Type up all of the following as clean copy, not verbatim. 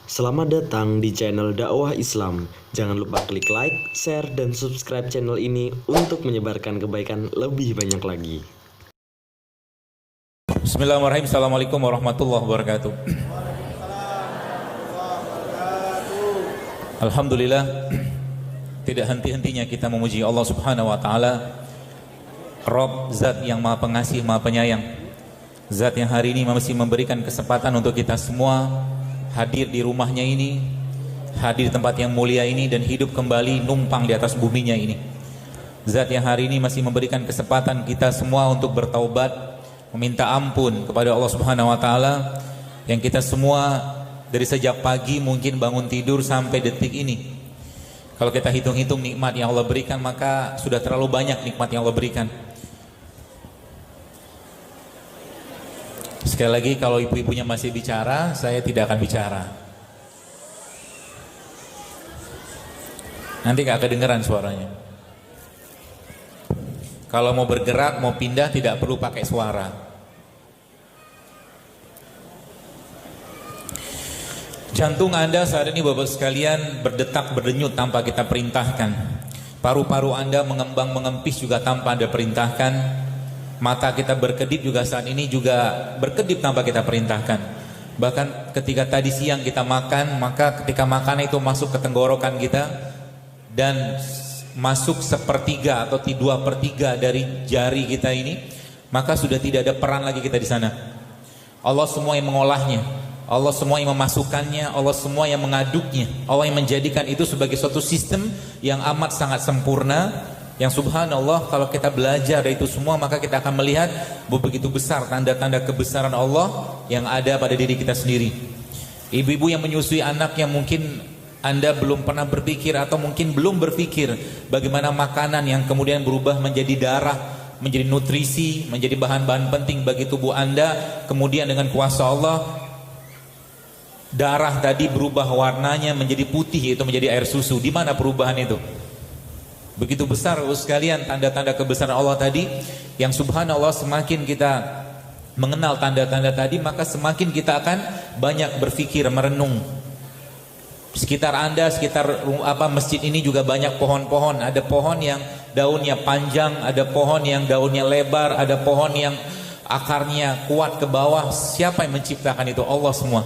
Selamat datang di channel dakwah Islam. Jangan lupa klik like, share, dan subscribe channel ini untuk menyebarkan kebaikan lebih banyak lagi. Bismillahirrahmanirrahim. Assalamualaikum warahmatullahi wabarakatuh. Alhamdulillah, tidak henti-hentinya kita memuji Allah Subhanahu wa taala, Rabb, zat yang Maha Pengasih, Maha Penyayang. Zat yang hari ini masih memberikan kesempatan untuk kita semua hadir di rumahnya ini, hadir di tempat yang mulia ini, dan hidup kembali numpang di atas buminya ini. Zat yang hari ini masih memberikan kesempatan kita semua untuk bertaubat, meminta ampun kepada Allah Subhanahu wa taala, yang kita semua dari sejak pagi mungkin bangun tidur sampai detik ini, kalau kita hitung-hitung nikmat yang Allah berikan, maka sudah terlalu banyak nikmat yang Allah berikan. Sekali lagi, kalau ibu-ibunya masih bicara, saya tidak akan bicara. Nanti gak kedengeran suaranya. Kalau mau bergerak, mau pindah, tidak perlu pakai suara. Jantung Anda saat ini, Bapak sekalian, berdetak berdenyut tanpa kita perintahkan. Paru-paru Anda mengembang mengempis juga tanpa Anda perintahkan. Mata kita berkedip juga saat ini juga berkedip tanpa kita perintahkan. Bahkan ketika tadi siang kita makan, maka ketika makanan itu masuk ke tenggorokan kita dan masuk sepertiga atau 2/3 dari jari kita ini, maka sudah tidak ada peran lagi kita di sana. Allah semua yang mengolahnya, Allah semua yang memasukkannya, Allah semua yang mengaduknya, Allah yang menjadikan itu sebagai suatu sistem yang amat sangat sempurna, yang subhanallah kalau kita belajar dari itu semua, maka kita akan melihat begitu besar tanda-tanda kebesaran Allah yang ada pada diri kita sendiri. Ibu-ibu yang menyusui anaknya, mungkin Anda belum pernah berpikir atau mungkin belum berpikir bagaimana makanan yang kemudian berubah menjadi darah, menjadi nutrisi, menjadi bahan-bahan penting bagi tubuh Anda, kemudian dengan kuasa Allah darah tadi berubah warnanya menjadi putih, yaitu menjadi air susu. Di mana perubahan itu? Begitu besar sekalian tanda-tanda kebesaran Allah tadi, yang subhanallah semakin kita mengenal tanda-tanda tadi, maka semakin kita akan banyak berpikir, merenung. Sekitar Anda, sekitar masjid ini juga banyak pohon-pohon. Ada pohon yang daunnya panjang, ada pohon yang daunnya lebar, ada pohon yang akarnya kuat ke bawah. Siapa yang menciptakan itu? Allah semua.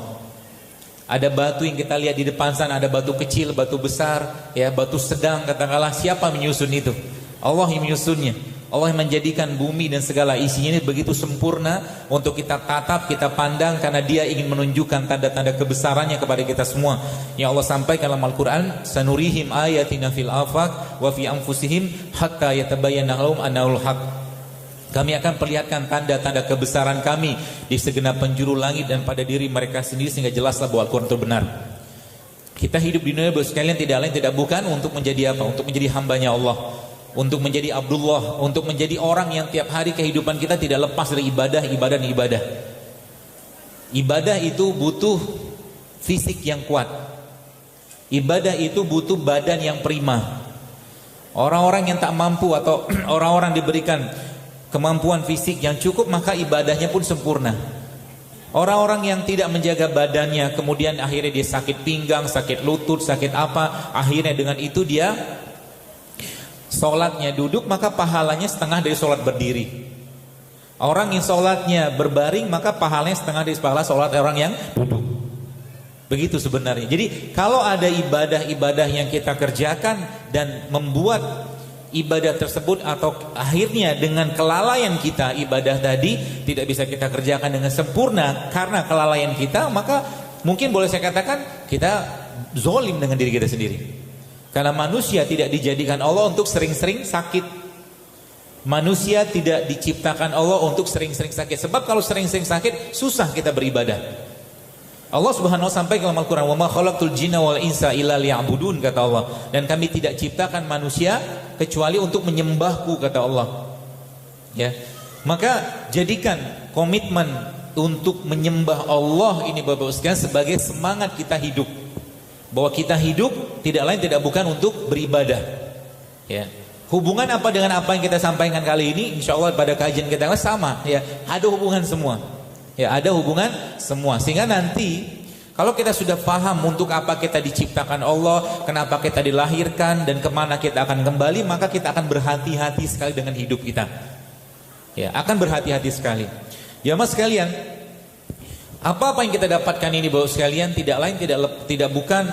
Ada batu yang kita lihat di depan sana, ada batu kecil, batu besar, ya, batu sedang, katakanlah. Siapa menyusun itu? Allah yang menyusunnya. Allah yang menjadikan bumi dan segala isinya ini begitu sempurna untuk kita tatap, kita pandang, karena Dia ingin menunjukkan tanda-tanda kebesarannya kepada kita semua. Yang Allah sampaikan dalam Al-Quran, sanurihim ayatina fil afaq wa fi anfusihim hatta yatabayyana lahum annahul haq. Kami akan perlihatkan tanda-tanda kebesaran kami di segenap penjuru langit dan pada diri mereka sendiri, sehingga jelaslah bahwa Al-Quran itu benar. Kita hidup di dunia sekalian tidak lain tidak bukan untuk menjadi apa? Untuk menjadi hambanya Allah, untuk menjadi Abdullah, untuk menjadi orang yang tiap hari kehidupan kita tidak lepas dari ibadah, ibadah, dan ibadah. Ibadah itu butuh fisik yang kuat. Ibadah itu butuh badan yang prima. Orang-orang yang tak mampu atau orang-orang diberikan kemampuan fisik yang cukup, maka ibadahnya pun sempurna. Orang-orang yang tidak menjaga badannya, kemudian akhirnya dia sakit pinggang, sakit lutut, sakit apa, akhirnya dengan itu dia sholatnya duduk, maka pahalanya setengah dari sholat berdiri. Orang yang sholatnya berbaring, maka pahalanya setengah dari pahala sholat orang yang duduk. Begitu sebenarnya. Jadi kalau ada ibadah-ibadah yang kita kerjakan dan membuat ibadah tersebut, atau akhirnya dengan kelalaian kita ibadah tadi tidak bisa kita kerjakan dengan sempurna karena kelalaian kita, maka mungkin boleh saya katakan kita zolim dengan diri kita sendiri. Karena manusia tidak dijadikan Allah untuk sering-sering sakit. Manusia tidak diciptakan Allah untuk sering-sering sakit. Sebab kalau sering-sering sakit, susah kita beribadah. Allah Subhanahu wa taala sampaikan dalam Al-Qur'an, "Wa ma khalaqtul jinna wal insa illa liya'budun," kata Allah. Dan kami tidak ciptakan manusia kecuali untuk menyembahku, kata Allah. Ya. Maka jadikan komitmen untuk menyembah Allah ini, Bapak sekalian, sebagai semangat kita hidup. Bahwa kita hidup tidak lain tidak bukan untuk beribadah. Ya. Hubungan apa dengan apa yang kita sampaikan kali ini? Insyaallah pada kajian kita sama, ya. Ada hubungan semua. Ya, ada hubungan semua. Sehingga nanti Kalau kita sudah paham untuk apa kita diciptakan Allah, kenapa kita dilahirkan, dan kemana kita akan kembali, maka kita akan berhati-hati sekali dengan hidup kita. Ya, akan berhati-hati sekali. Ya mas sekalian, apa-apa yang kita dapatkan ini Bapak sekalian tidak lain tidak bukan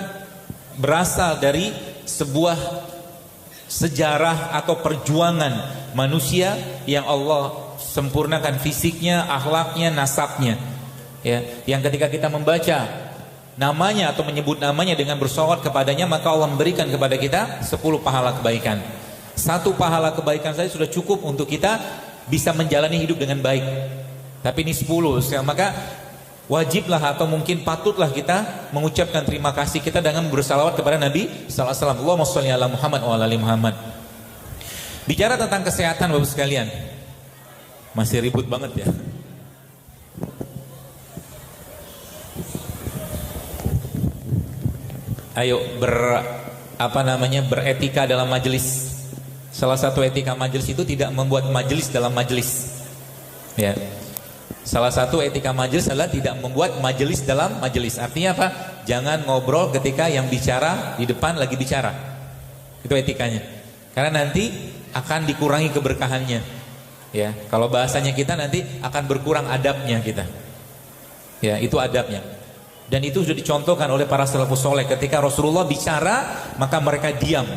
berasal dari sebuah sejarah atau perjuangan manusia yang Allah sempurnakan fisiknya, akhlaknya, nasabnya. Ya, yang ketika kita membaca namanya atau menyebut namanya dengan bersolawat kepadanya, maka Allah memberikan kepada kita 10 pahala kebaikan. 1 pahala kebaikan saja sudah cukup untuk kita bisa menjalani hidup dengan baik. Tapi ini 10, maka wajiblah atau mungkin patutlah kita mengucapkan terima kasih kita dengan bersalawat kepada Nabi sallallahu alaihi wasallam. Allahumma shalli ala Muhammad wa ala ali Muhammad. Bicara tentang kesehatan Bapak sekalian, masih ribut banget ya. Ayo beretika dalam majelis. Salah satu etika majelis itu tidak membuat majelis dalam majelis. Ya. Salah satu etika majelis adalah tidak membuat majelis dalam majelis. Artinya apa? Jangan ngobrol ketika yang bicara di depan lagi bicara. Itu etikanya. Karena nanti akan dikurangi keberkahannya. Ya, kalau bahasanya kita nanti akan berkurang adabnya kita. Ya, itu adabnya. Dan itu sudah dicontohkan oleh para salafus soleh. Ketika Rasulullah bicara, maka mereka diam.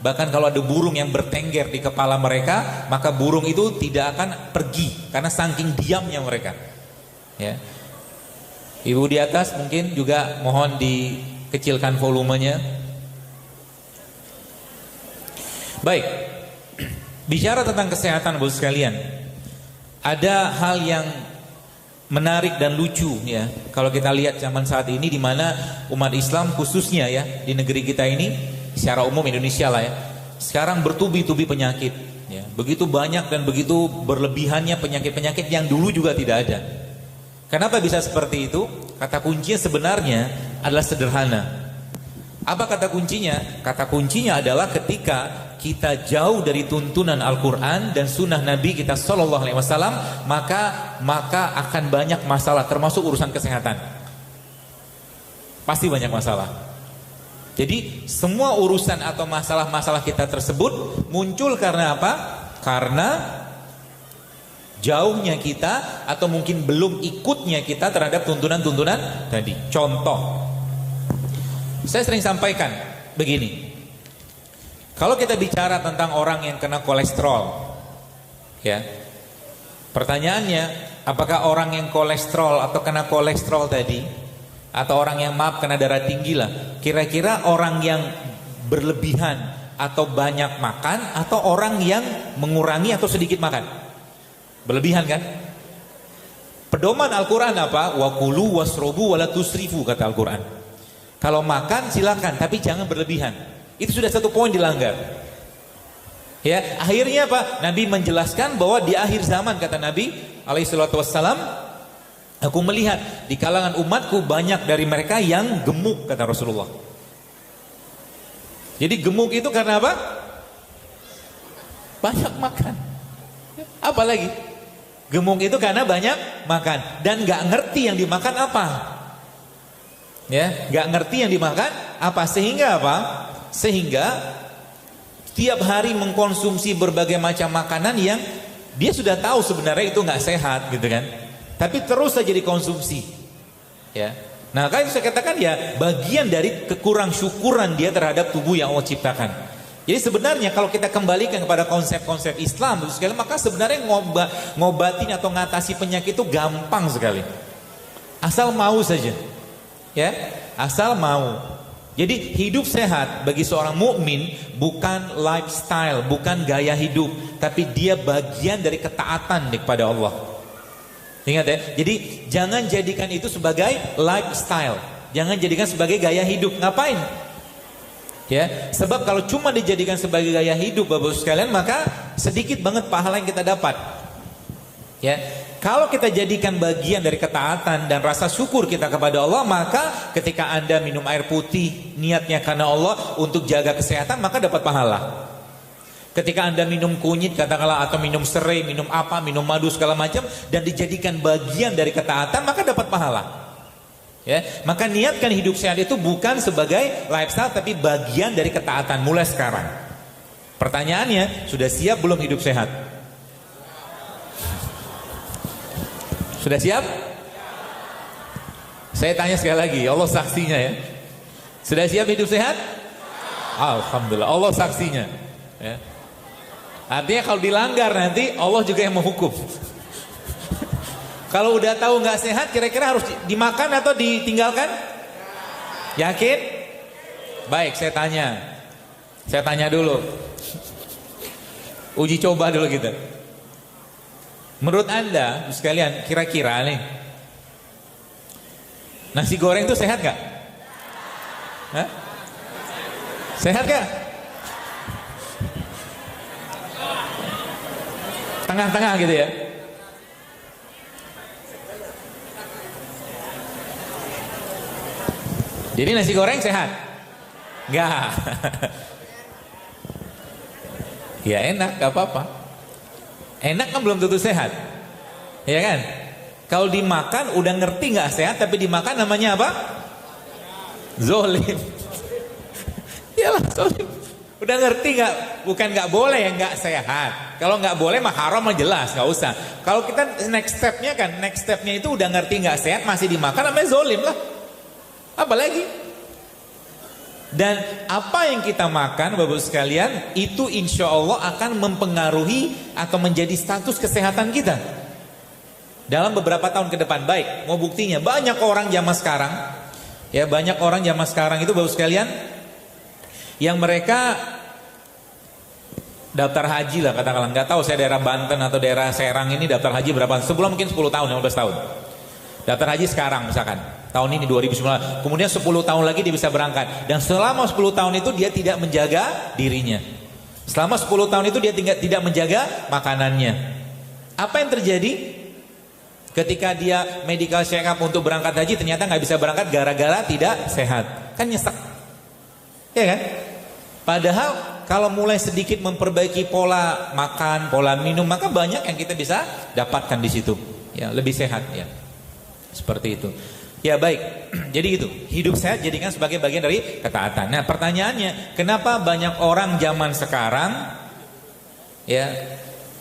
Bahkan kalau ada burung yang bertengger di kepala mereka, maka burung itu tidak akan pergi karena saking diamnya mereka. Ya. Ibu di atas mungkin juga mohon dikecilkan volumenya. Baik. Bicara tentang kesehatan Bapak sekalian, ada hal yang menarik dan lucu ya. Kalau kita lihat zaman saat ini di mana umat Islam khususnya ya di negeri kita ini, secara umum Indonesia lah ya, sekarang bertubi-tubi penyakit ya. Begitu banyak dan begitu berlebihannya penyakit-penyakit yang dulu juga tidak ada. Kenapa bisa seperti itu? Kata kuncinya sebenarnya adalah sederhana. Apa kata kuncinya? Kata kuncinya adalah ketika kita jauh dari tuntunan Al-Quran dan sunnah Nabi kita Sallallahu Alaihi Wasallam, maka akan banyak masalah, termasuk urusan kesehatan. Pasti banyak masalah. Jadi semua urusan atau masalah-masalah kita tersebut muncul karena apa? Karena jauhnya kita atau mungkin belum ikutnya kita terhadap tuntunan-tuntunan tadi. Contoh, saya sering sampaikan begini. Kalau kita bicara tentang orang yang kena kolesterol, ya, pertanyaannya, apakah orang yang kolesterol atau kena kolesterol tadi, atau orang yang kena darah tinggi lah, kira-kira orang yang berlebihan atau banyak makan, atau orang yang mengurangi atau sedikit makan? Berlebihan kan? Pedoman Al-Quran apa? Wa kulu wasrobu wala tusrifu, kata Al-Quran. Kalau makan silakan, tapi jangan berlebihan. Itu sudah satu poin dilanggar. Ya, akhirnya apa? Nabi menjelaskan bahwa di akhir zaman, kata Nabi alaihissalatu wassalam, aku melihat di kalangan umatku banyak dari mereka yang gemuk, kata Rasulullah. Jadi gemuk itu karena apa? Banyak makan. Apalagi? Gemuk itu karena banyak makan dan gak ngerti yang dimakan apa. Ya, gak ngerti yang dimakan apa, sehingga apa? Sehingga tiap hari mengkonsumsi berbagai macam makanan yang dia sudah tahu sebenarnya itu nggak sehat gitu kan, tapi terus saja dikonsumsi ya. Nah kan saya katakan ya bagian dari kekurang syukuran dia terhadap tubuh yang Allah ciptakan. Jadi sebenarnya kalau kita kembalikan kepada konsep-konsep Islam sekali, maka sebenarnya ngobatin atau ngatasi penyakit itu gampang sekali, asal mau saja ya, asal mau. Jadi hidup sehat bagi seorang mukmin bukan lifestyle, bukan gaya hidup, tapi dia bagian dari ketaatan kepada Allah. Ingat ya, jadi jangan jadikan itu sebagai lifestyle, jangan jadikan sebagai gaya hidup. Ngapain? Ya, sebab kalau cuma dijadikan sebagai gaya hidup Bapak sekalian, maka sedikit banget pahala yang kita dapat. Ya. Kalau kita jadikan bagian dari ketaatan dan rasa syukur kita kepada Allah, maka ketika Anda minum air putih niatnya karena Allah untuk jaga kesehatan, maka dapat pahala. Ketika Anda minum kunyit katakanlah, atau minum serai, minum apa, minum madu segala macam, dan dijadikan bagian dari ketaatan, maka dapat pahala. Ya, maka niatkan hidup sehat itu bukan sebagai lifestyle tapi bagian dari ketaatan mulai sekarang. Pertanyaannya, sudah siap belum hidup sehat? Sudah siap? Saya tanya sekali lagi, Allah saksinya ya. Sudah siap hidup sehat? Alhamdulillah, Allah saksinya. Ya. Artinya kalau dilanggar nanti Allah juga yang menghukum. Kalau udah tahu nggak sehat, kira-kira harus dimakan atau ditinggalkan? Yakin? Baik, saya tanya dulu. Uji coba dulu kita. Menurut Anda sekalian, kira-kira nih, nasi goreng itu sehat nggak? Hah? Sehat nggak? Tengah-tengah gitu ya. Jadi nasi goreng sehat? Enggak. Ya enak, gak apa-apa. Enak kan belum tentu sehat. Ya kan? Kalau dimakan udah ngerti gak sehat, tapi dimakan namanya apa? Zolim. Iyalah zolim. Udah ngerti gak? Bukan gak boleh ya gak sehat. Kalau gak boleh mah haram mah jelas, gak usah. Kalau kita next stepnya itu udah ngerti gak sehat, masih dimakan namanya zolim lah. Apalagi? Dan apa yang kita makan Bapak sekalian itu insya Allah akan mempengaruhi atau menjadi status kesehatan kita dalam beberapa tahun ke depan. Baik, mau buktinya banyak orang zaman sekarang, ya banyak orang zaman sekarang itu Bapak sekalian yang mereka daftar haji lah katakanlah, nggak tahu saya daerah Banten atau daerah Serang ini daftar haji berapa, sebelum mungkin 10 tahun 15 tahun daftar haji sekarang misalkan tahun ini 2019, kemudian 10 tahun lagi dia bisa berangkat, dan selama 10 tahun itu dia tidak menjaga dirinya, selama 10 tahun itu dia tidak menjaga makanannya. Apa yang terjadi ketika dia medical check up untuk berangkat haji, ternyata nggak bisa berangkat gara-gara tidak sehat, kan nyesek ya kan? Padahal kalau mulai sedikit memperbaiki pola makan, pola minum, maka banyak yang kita bisa dapatkan di situ ya, lebih sehat ya, seperti itu. Ya baik, jadi gitu, hidup sehat jadikan sebagai bagian dari ketaatan. Nah pertanyaannya, kenapa banyak orang zaman sekarang ya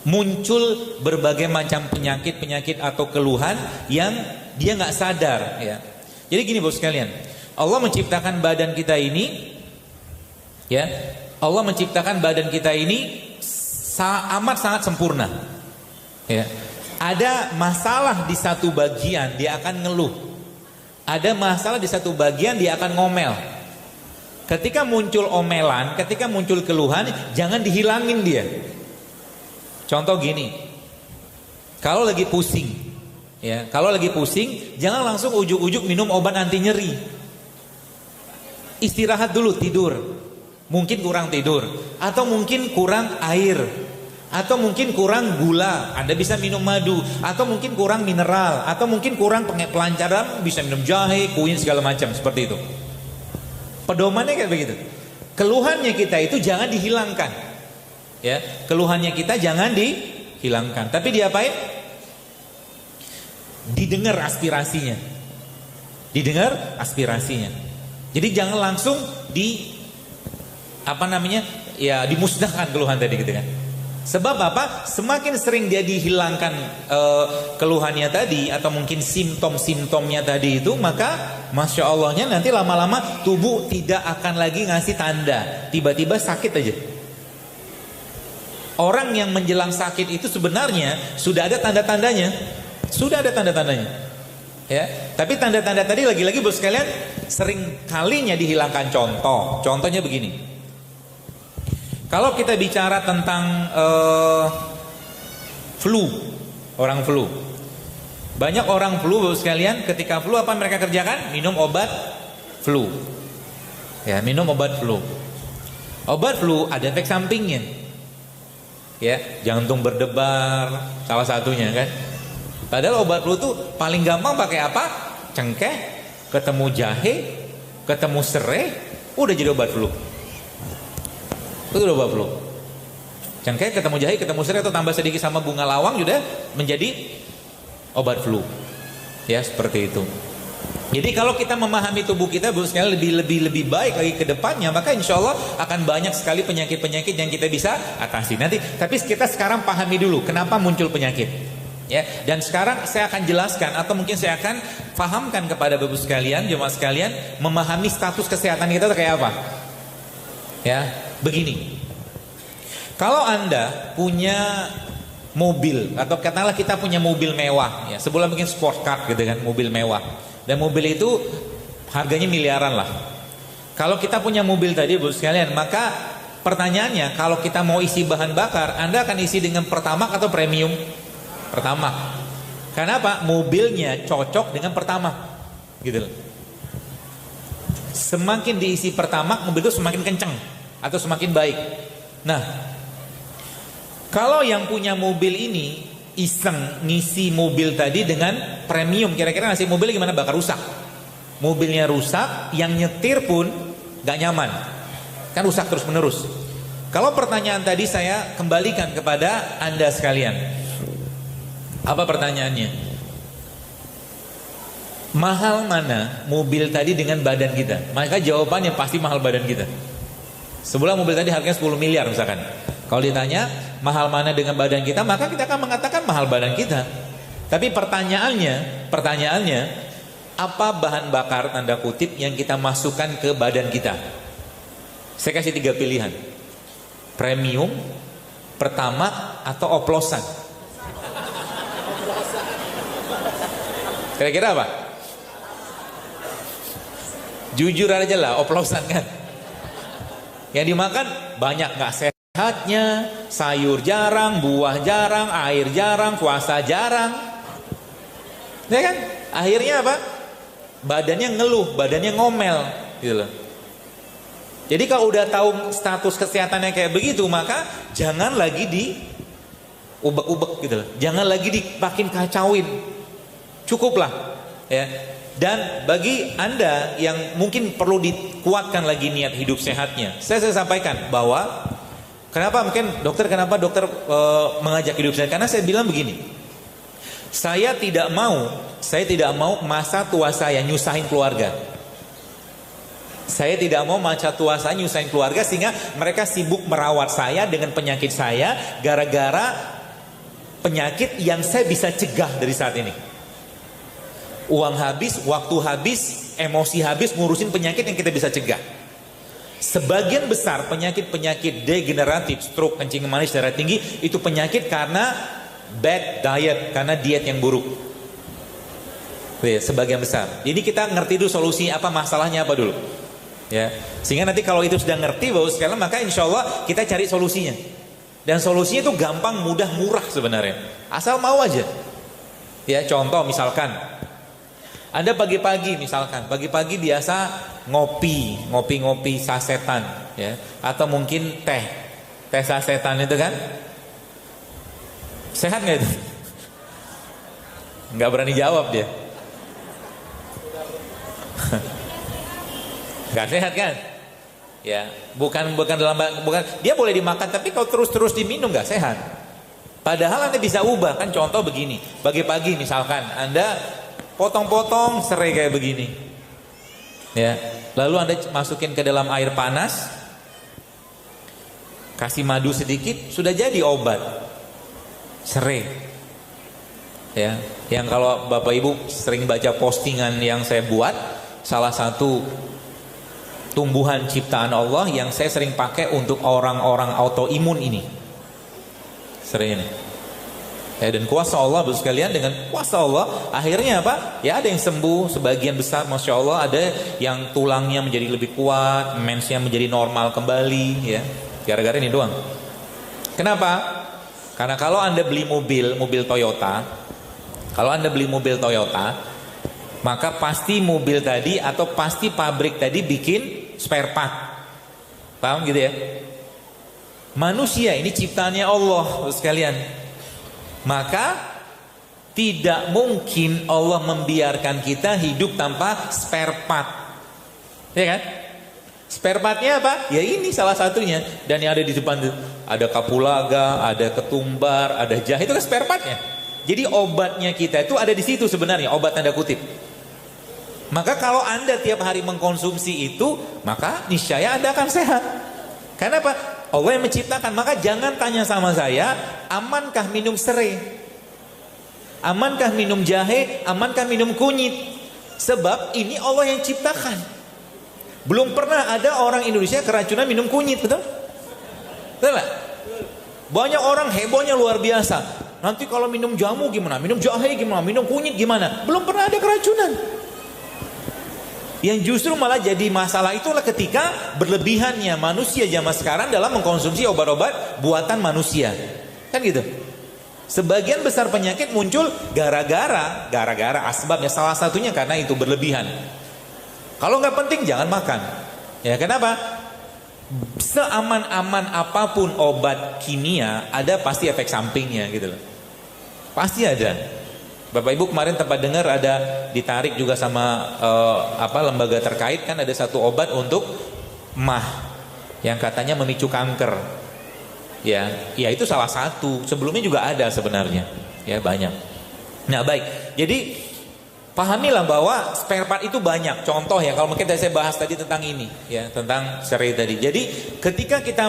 muncul berbagai macam penyakit atau keluhan yang dia nggak sadar ya. Jadi gini bos sekalian, Allah menciptakan badan kita ini ya, Allah menciptakan badan kita ini amat sangat sempurna ya. Ada masalah di satu bagian dia akan ngeluh, ada masalah di satu bagian dia akan ngomel. Ketika muncul omelan, ketika muncul keluhan, jangan dihilangin dia. Contoh gini, kalau lagi pusing ya, kalau lagi pusing jangan langsung ujuk-ujuk minum obat anti nyeri. Istirahat dulu, tidur. Mungkin kurang tidur, atau mungkin kurang air, atau mungkin kurang gula, Anda bisa minum madu, atau mungkin kurang mineral, atau mungkin kurang pelancaran, bisa minum jahe, kunyit segala macam, seperti itu. Pedomannya kayak begitu. Keluhannya kita itu jangan dihilangkan ya, keluhannya kita jangan dihilangkan, tapi diapain? Didengar aspirasinya, didengar aspirasinya. Jadi jangan langsung dimusnahkan keluhan tadi gitu kan. Sebab apa? Semakin sering dia dihilangkan keluhannya tadi, atau mungkin simptom-simptomnya tadi itu, maka Masya Allahnya nanti lama-lama tubuh tidak akan lagi ngasih tanda, tiba-tiba sakit aja. Orang yang menjelang sakit itu sebenarnya sudah ada tanda-tandanya, sudah ada tanda-tandanya ya. Tapi tanda-tanda tadi lagi-lagi bos sekalian sering kalinya dihilangkan. Contohnya begini. Kalau kita bicara tentang flu, orang flu, banyak orang flu sekalian, ketika flu apa mereka kerjakan? Minum obat flu, ya minum obat flu. Obat flu ada efek sampingnya, ya jantung berdebar salah satunya kan. Padahal obat flu tuh paling gampang pakai apa? Cengkeh, ketemu jahe, ketemu serai, udah jadi obat flu. Itu udah obat flu. Cengkeh ketemu jahe ketemu serai atau tambah sedikit sama bunga lawang sudah menjadi obat flu. Ya seperti itu. Jadi kalau kita memahami tubuh kita sekali lebih baik lagi ke depannya, maka insya Allah akan banyak sekali penyakit-penyakit yang kita bisa atasi. Nanti, tapi kita sekarang pahami dulu kenapa muncul penyakit. Ya, dan sekarang saya akan jelaskan atau mungkin saya akan fahamkan kepada Bapak sekalian, jemaah sekalian, memahami status kesehatan kita kayak apa. Ya, begini. Kalau Anda punya mobil atau katakanlah kita punya mobil mewah, ya, sebulan mungkin sport car gitu kan, mobil mewah. Dan mobil itu harganya miliaran lah. Kalau kita punya mobil tadi Bapak sekalian, maka pertanyaannya kalau kita mau isi bahan bakar, Anda akan isi dengan Pertamax atau premium? Pertamax. Karena apa? Mobilnya cocok dengan Pertamax. Gitu loh. Semakin diisi Pertamax, mobil itu semakin kenceng atau semakin baik. Nah, kalau yang punya mobil ini iseng ngisi mobil tadi dengan premium, kira-kira ngasih mobilnya gimana? Bakal rusak. Mobilnya rusak, yang nyetir pun gak nyaman, kan rusak terus menerus. Kalau pertanyaan tadi saya kembalikan kepada Anda sekalian, apa pertanyaannya? Mahal mana mobil tadi dengan badan kita? Maka jawabannya pasti mahal badan kita. Sebulan mobil tadi harganya 10 miliar misalkan. Kalau ditanya mahal mana dengan badan kita, maka kita akan mengatakan mahal badan kita. Tapi pertanyaannya, apa bahan bakar tanda kutip yang kita masukkan ke badan kita? Saya kasih 3 pilihan. Premium, Pertamax, atau oplosan. Kira-kira apa? Jujur aja lah, oplosan kan. Yang dimakan banyak gak sehatnya, sayur jarang, buah jarang, air jarang, puasa jarang. Ya kan? Akhirnya apa? Badannya ngeluh, badannya ngomel gitu loh. Jadi kalau udah tahu status kesehatannya kayak begitu, maka jangan lagi di ubek-ubek gitu loh. Jangan lagi dipakin kacauin. Cukuplah ya. Dan bagi Anda yang mungkin perlu dikuatkan lagi niat hidup sehatnya, saya sampaikan bahwa kenapa dokter mengajak hidup sehat? Karena saya bilang begini, saya tidak mau masa tua saya nyusahin keluarga. Saya tidak mau masa tua saya nyusahin keluarga sehingga mereka sibuk merawat saya dengan penyakit saya gara-gara penyakit yang saya bisa cegah dari saat ini. Uang habis, waktu habis, emosi habis ngurusin penyakit yang kita bisa cegah. Sebagian besar penyakit-penyakit degeneratif, stroke, kencing manis, darah tinggi, itu penyakit karena bad diet, karena diet yang buruk. Sebagian besar. Jadi kita ngerti dulu solusi apa, masalahnya apa dulu. Ya, sehingga nanti kalau itu sudah ngerti bahwa sekalian, maka insya Allah kita cari solusinya. Dan solusinya itu gampang, mudah, murah sebenarnya. Asal mau aja. Ya, contoh misalkan Anda pagi-pagi biasa ngopi sasetan ya, atau mungkin teh sasetan itu kan. Sehat nggak itu? Nggak berani jawab dia. Nggak sehat kan? Ya, bukan dia boleh dimakan, tapi kalau terus diminum nggak sehat. Padahal Anda bisa ubah kan. Contoh begini, pagi-pagi misalkan Anda potong-potong serai kayak begini ya, lalu Anda masukin ke dalam air panas, kasih madu sedikit, sudah jadi obat serai ya. Yang kalau Bapak Ibu sering baca postingan yang saya buat, salah satu tumbuhan ciptaan Allah yang saya sering pakai untuk orang-orang autoimun ini, serai ini. Ya, dan kuasa Allah Bapak sekalian, dengan kuasa Allah akhirnya apa? Ya ada yang sembuh sebagian besar, Masya Allah. Ada yang tulangnya menjadi lebih kuat, mensnya menjadi normal kembali ya, gara-gara ini doang. Kenapa? Karena kalau Anda beli mobil Toyota, maka pasti mobil tadi atau pasti pabrik tadi bikin spare part. Paham gitu ya? Manusia ini ciptaannya Allah Bapak sekalian. Maka tidak mungkin Allah membiarkan kita hidup tanpa spare part. Ya kan? Spare partnya apa? Ya ini salah satunya. Dan yang ada di depan itu ada kapulaga, ada ketumbar, ada jahe, itu kan spare partnya. Jadi obatnya kita itu ada di situ sebenarnya, obat tanda kutip. Maka kalau Anda tiap hari mengkonsumsi itu, maka niscaya Anda akan sehat. Karena apa? Allah yang menciptakan. Maka jangan tanya sama saya, amankah minum serai? Amankah minum jahe? Amankah minum kunyit? Sebab ini Allah yang ciptakan. Belum pernah ada orang Indonesia keracunan minum kunyit, betul? Betul nggak? Banyak orang hebohnya luar biasa. Nanti kalau minum jamu gimana? Minum jahe gimana? Minum kunyit gimana? Belum pernah ada keracunan. Yang justru malah jadi masalah itulah ketika berlebihannya manusia zaman sekarang dalam mengkonsumsi obat-obat buatan manusia. Kan gitu. Sebagian besar penyakit muncul gara-gara asbabnya, salah satunya karena itu berlebihan. Kalau nggak penting jangan makan. Ya kenapa? Seaman-aman apapun obat kimia ada pasti efek sampingnya gitu loh. Pasti ada. Bapak Ibu kemarin tempat dengar ada ditarik juga sama lembaga terkait, kan ada satu obat untuk mah yang katanya memicu kanker. Ya itu salah satu. Sebelumnya juga ada sebenarnya. Ya banyak. Nah baik. Jadi pahamilah bahwa spare part itu banyak. Contoh ya, kalau mungkin saya bahas tadi tentang ini, ya tentang serai tadi. Jadi ketika kita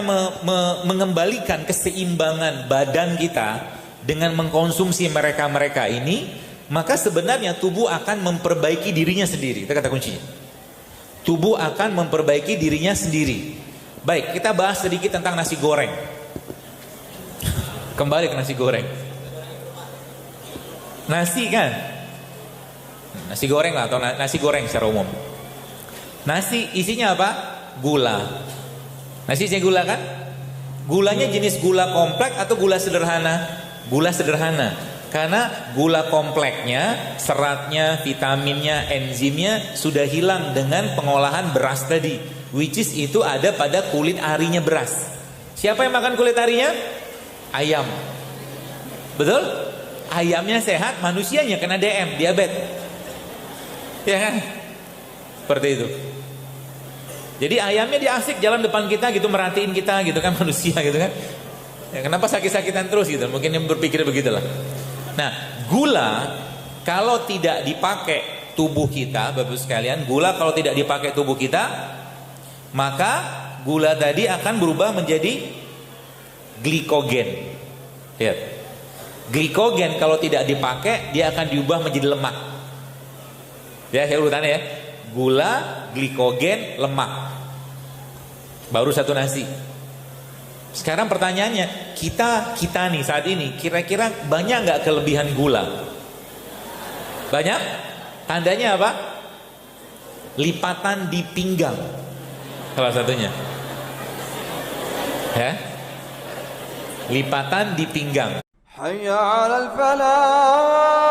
mengembalikan keseimbangan badan kita dengan mengkonsumsi mereka-mereka ini, maka sebenarnya tubuh akan memperbaiki dirinya sendiri. Itu kata kuncinya. Tubuh akan memperbaiki dirinya sendiri. Baik, kita bahas sedikit tentang nasi goreng. Kembali ke nasi goreng. Nasi kan? Nasi goreng lah, atau nasi goreng secara umum. Nasi isinya apa? Gula. Nasi isinya gula kan? Gulanya jenis gula kompleks atau gula sederhana? Gula sederhana. Karena gula kompleknya, seratnya, vitaminnya, enzimnya sudah hilang dengan pengolahan beras tadi, which is itu ada pada kulit arinya beras. Siapa yang makan kulit arinya? Ayam. Betul? Ayamnya sehat, manusianya kena DM, diabetes. Ya kan? Seperti itu. Jadi ayamnya dia asik jalan depan kita gitu, merhatiin kita gitu kan, manusia gitu kan. Ya, kenapa sakit-sakitan terus gitu? Mungkin yang berpikir begitulah. Nah, gula kalau tidak dipakai tubuh kita, Bapak sekalian, gula kalau tidak dipakai tubuh kita, maka gula tadi akan berubah menjadi glikogen. Lihat. Glikogen kalau tidak dipakai, dia akan diubah menjadi lemak. Ya, saya urutannya ya. Gula, glikogen, lemak. Baru satu nasi. Sekarang pertanyaannya, kita nih saat ini kira-kira banyak nggak kelebihan gula? Banyak? Tandanya apa? Lipatan di pinggang. Salah satunya. Ya? Lipatan di pinggang. Hayya 'alal falah.